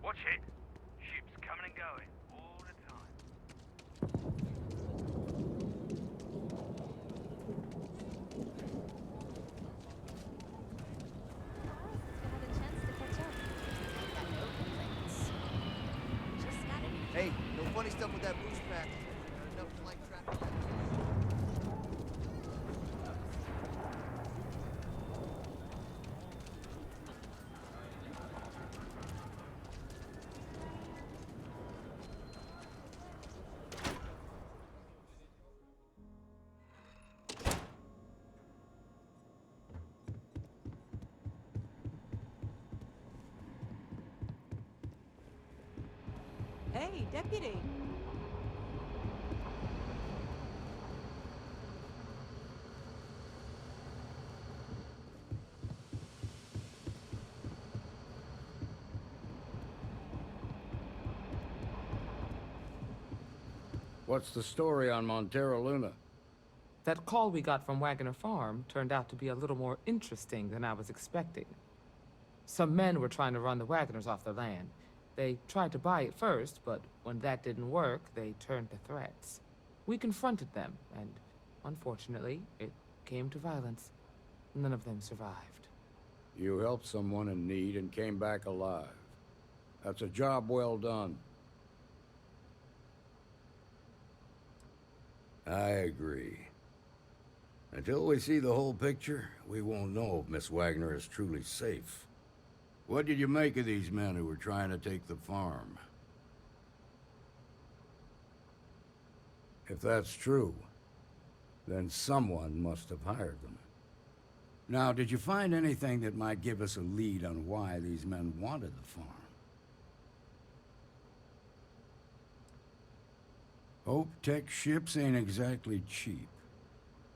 Watch it. Ships coming and going all the time. Hey, no funny stuff with that boost pack. Not enough flight traffic. Hey, deputy. What's the story on Montero Luna? That call we got from Wagoner Farm turned out to be a little more interesting than I was expecting. Some men were trying to run the Wagoners off their land. They tried to buy it first, but when that didn't work, they turned to threats. We confronted them, and unfortunately, it came to violence. None of them survived. You helped someone in need and came back alive. That's a job well done. I agree. Until we see the whole picture, we won't know if Miss Wagner is truly safe. What did you make of these men who were trying to take the farm? If that's true, then someone must have hired them. Now, did you find anything that might give us a lead on why these men wanted the farm? Hope Tech ships ain't exactly cheap.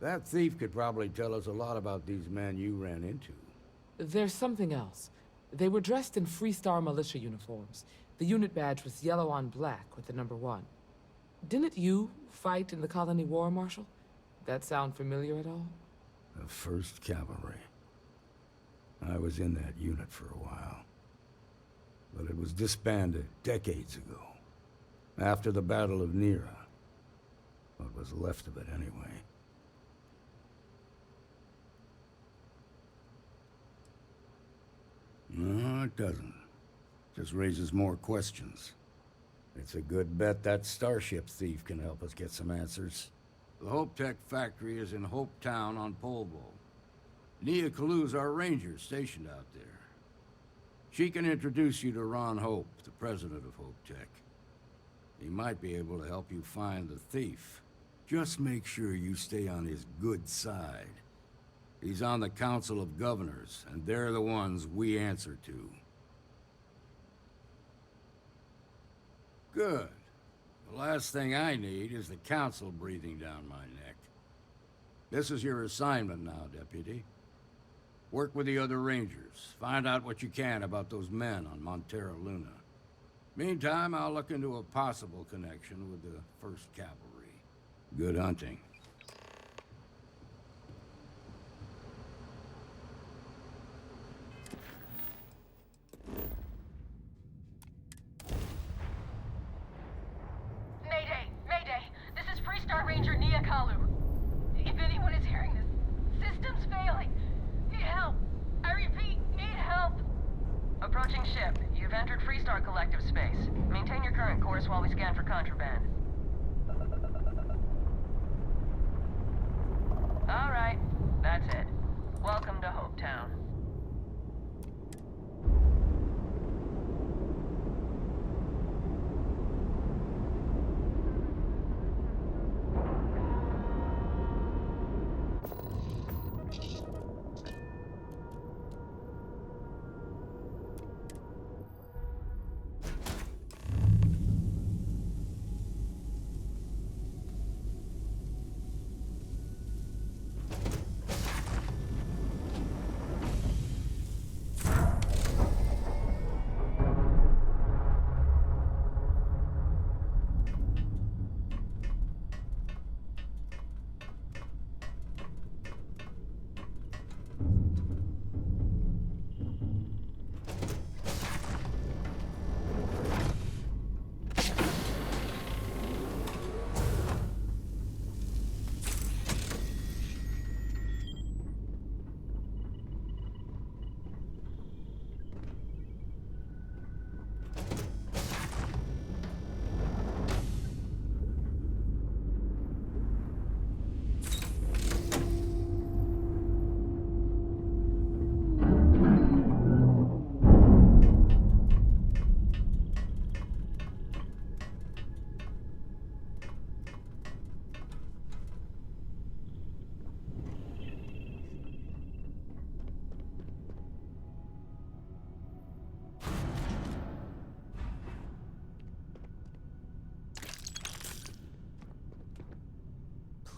That thief could probably tell us a lot about these men you ran into. There's something else. They were dressed in Freestar militia uniforms. The unit badge was yellow on black with the number 1. Didn't you fight in the Colony War, Marshal? That sound familiar at all? The 1st Cavalry. I was in that unit for a while. But it was disbanded decades ago. After the Battle of Nera. What was left of it, anyway. No, it doesn't. Just raises more questions. It's a good bet that starship thief can help us get some answers. The Hope Tech factory is in Hope Town on Polvo. Nia Kalu's our ranger stationed out there. She can introduce you to Ron Hope, the president of Hope Tech. He might be able to help you find the thief. Just make sure you stay on his good side. He's on the Council of Governors, and they're the ones we answer to. Good. The last thing I need is the Council breathing down my neck. This is your assignment now, Deputy. Work with the other Rangers. Find out what you can about those men on Montero Luna. Meantime, I'll look into a possible connection with the 1st Cavalry. Good hunting. Mayday! Mayday! This is Freestar Ranger Nia Kalu. If anyone is hearing this, system's failing. Need help. I repeat, need help. Approaching ship. You've entered Freestar Collective space. Maintain your current course while we scan for contraband. All right. That's it. Welcome to Hope Town.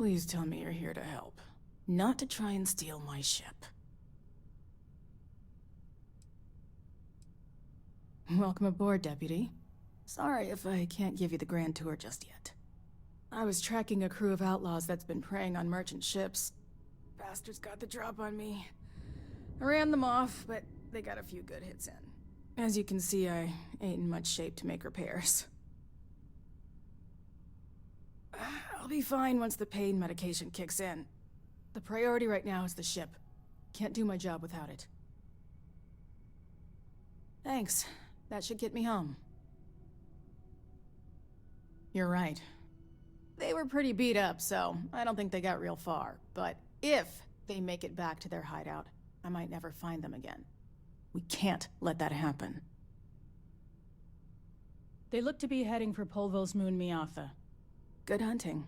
Please tell me you're here to help, not to try and steal my ship. Welcome aboard, Deputy. Sorry if I can't give you the grand tour just yet. I was tracking a crew of outlaws that's been preying on merchant ships. Bastards got the drop on me. I ran them off, but they got a few good hits in. As you can see, I ain't in much shape to make repairs. I'll be fine once the pain medication kicks in. The priority right now is the ship. Can't do my job without it. Thanks. That should get me home. You're right. They were pretty beat up, so I don't think they got real far. But if they make it back to their hideout, I might never find them again. We can't let that happen. They look to be heading for Polvo's moon Miatha. Good hunting.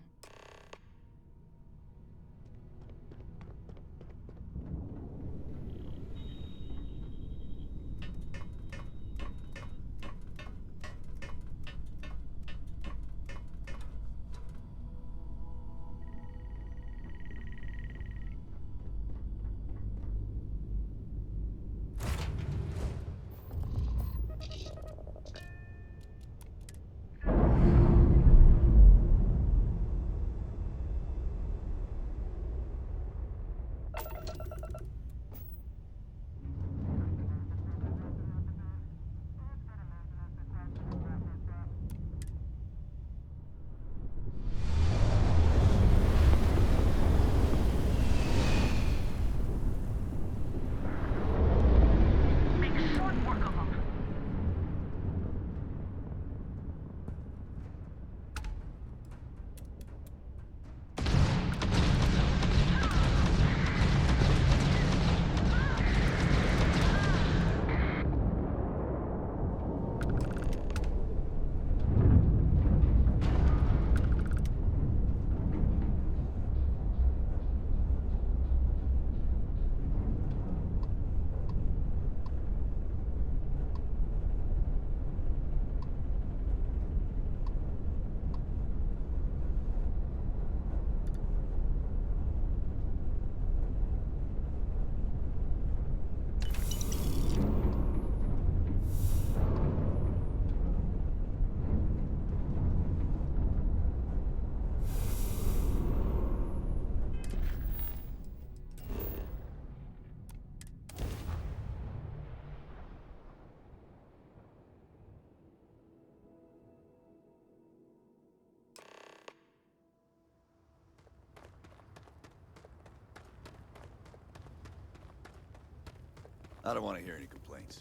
I don't want to hear any complaints.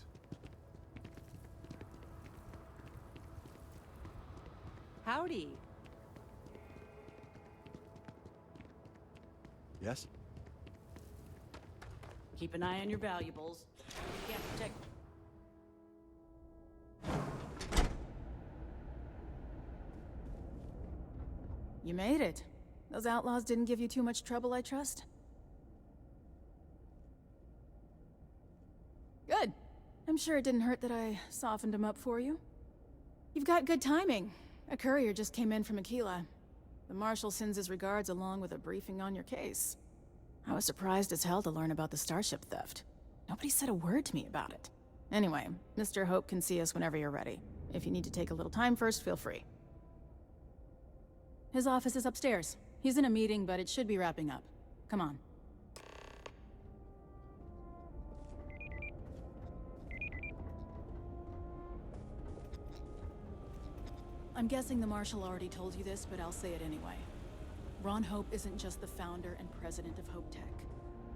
Howdy. Yes? Keep an eye on your valuables. You can't protect... You made it. Those outlaws didn't give you too much trouble, I trust? Good. I'm sure it didn't hurt that I softened him up for you. You've got good timing. A courier just came in from Aquila. The Marshal sends his regards along with a briefing on your case. I was surprised as hell to learn about the starship theft. Nobody said a word to me about it. Anyway, Mr. Hope can see us whenever you're ready. If you need to take a little time first, feel free. His office is upstairs. He's in a meeting, but it should be wrapping up. Come on. I'm guessing the Marshal already told you this, but I'll say it anyway. Ron Hope isn't just the founder and president of Hope Tech.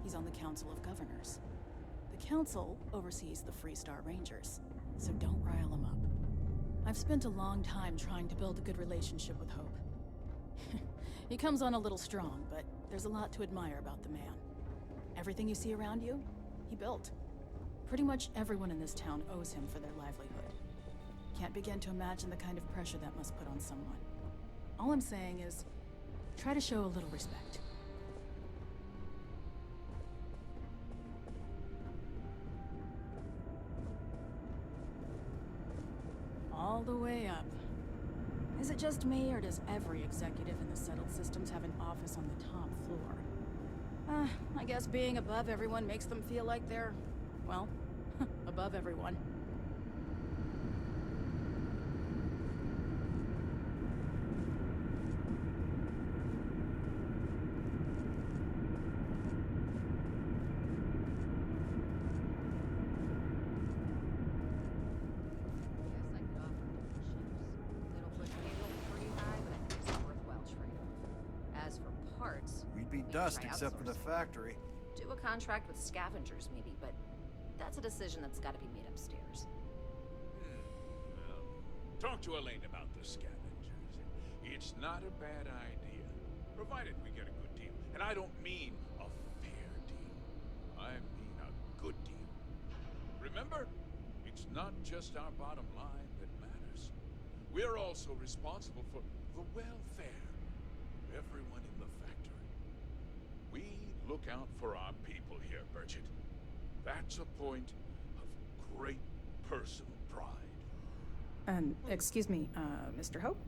He's on the Council of Governors. The Council oversees the Freestar Rangers, so don't rile him up. I've spent a long time trying to build a good relationship with Hope. He comes on a little strong, but there's a lot to admire about the man. Everything you see around you, he built. Pretty much everyone in this town owes him for their livelihood. Can't begin to imagine the kind of pressure that must put on someone. All I'm saying is, try to show a little respect. All the way up. Is it just me, or does every executive in the settled systems have an office on the top floor? I guess being above everyone makes them feel like they're, well, above everyone. Dust except for the factory. Do a contract with scavengers, maybe, but that's a decision that's got to be made upstairs. Well, talk to Elaine about the scavengers. It's not a bad idea, provided we get a good deal. And I don't mean a fair deal. I mean a good deal. Remember, it's not just our bottom line that matters. We're also responsible for the welfare of everyone in the factory. We look out for our people here, Burchett. That's a point of great personal pride. Excuse me, Mr. Hope?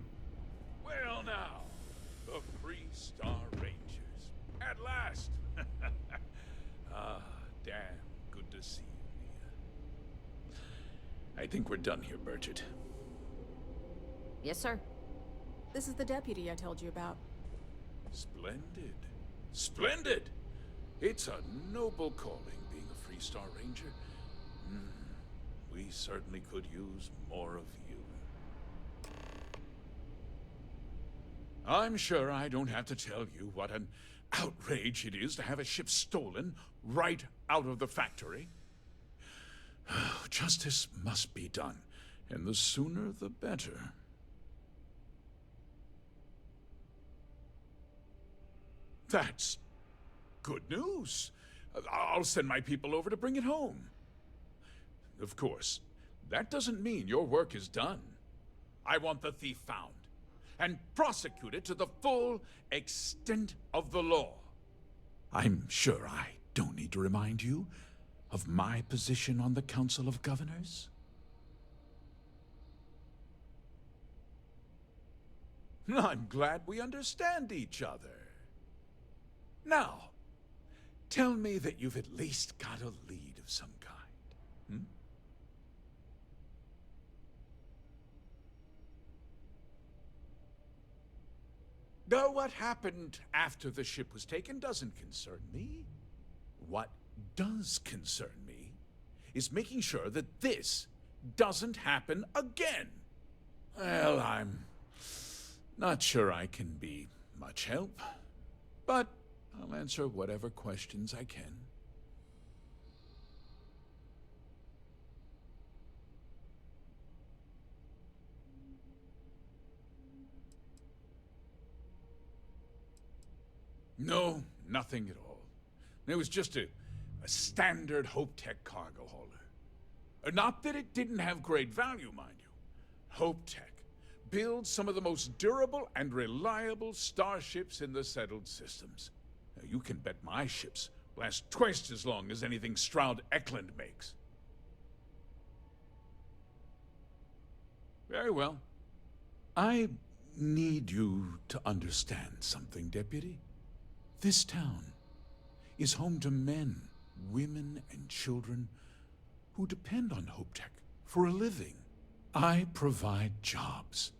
Well now, the Freestar Rangers. At last! Ah, damn good to see you, Nia. I think we're done here, Burchett. Yes, sir. This is the deputy I told you about. Splendid. Splendid! It's a noble calling, being a Freestar Ranger. We certainly could use more of you. I'm sure I don't have to tell you what an outrage it is to have a ship stolen right out of the factory. Justice must be done, and the sooner the better. That's good news. I'll send my people over to bring it home. Of course, that doesn't mean your work is done. I want the thief found and prosecuted to the full extent of the law. I'm sure I don't need to remind you of my position on the Council of Governors. I'm glad we understand each other. Now, tell me that you've at least got a lead of some kind, Though what happened after the ship was taken doesn't concern me. What does concern me is making sure that this doesn't happen again. Well, I'm not sure I can be much help, but I'll answer whatever questions I can. No, nothing at all. It was just a standard Hope Tech cargo hauler. Not that it didn't have great value, mind you. Hope Tech builds some of the most durable and reliable starships in the settled systems. Now, you can bet my ships last twice as long as anything Stroud Eklund makes. Very well. I need you to understand something, Deputy. This town is home to men, women, and children who depend on Hope Tech for a living. I provide jobs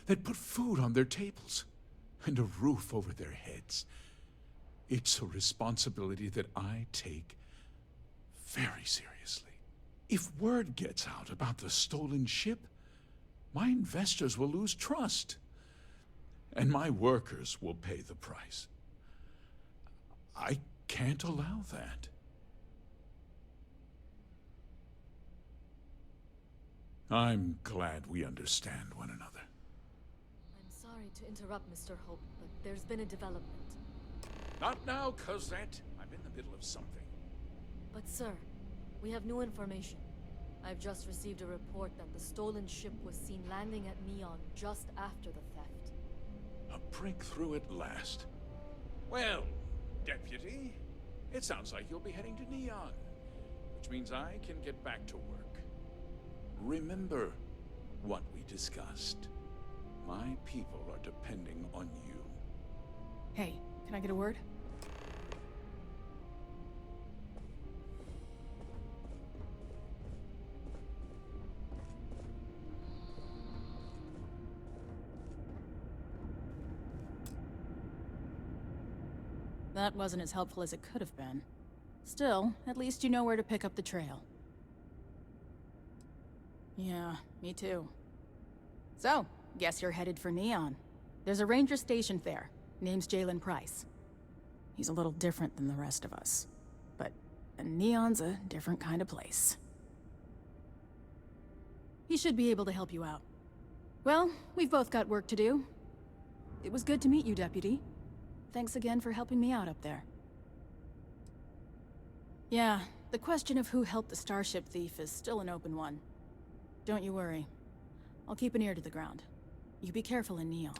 that put food on their tables and a roof over their heads. It's a responsibility that I take very seriously. If word gets out about the stolen ship, my investors will lose trust, and my workers will pay the price. I can't allow that. I'm glad we understand one another. I'm sorry to interrupt, Mr. Hope, but there's been a development. Not now, Cosette. I'm in the middle of something. But sir, we have new information. I've just received a report that the stolen ship was seen landing at Neon just after the theft. A breakthrough at last. Well, Deputy, it sounds like you'll be heading to Neon, which means I can get back to work. Remember what we discussed. My people are depending on you. Hey, can I get a word? That wasn't as helpful as it could have been. Still, at least you know where to pick up the trail. Yeah, me too. So, guess you're headed for Neon. There's a ranger stationed there. Name's Jalen Price. He's a little different than the rest of us. But Neon's a different kind of place. He should be able to help you out. Well, we've both got work to do. It was good to meet you, Deputy. Thanks again for helping me out up there. Yeah, the question of who helped the Starship thief is still an open one. Don't you worry. I'll keep an ear to the ground. You be careful in Neon.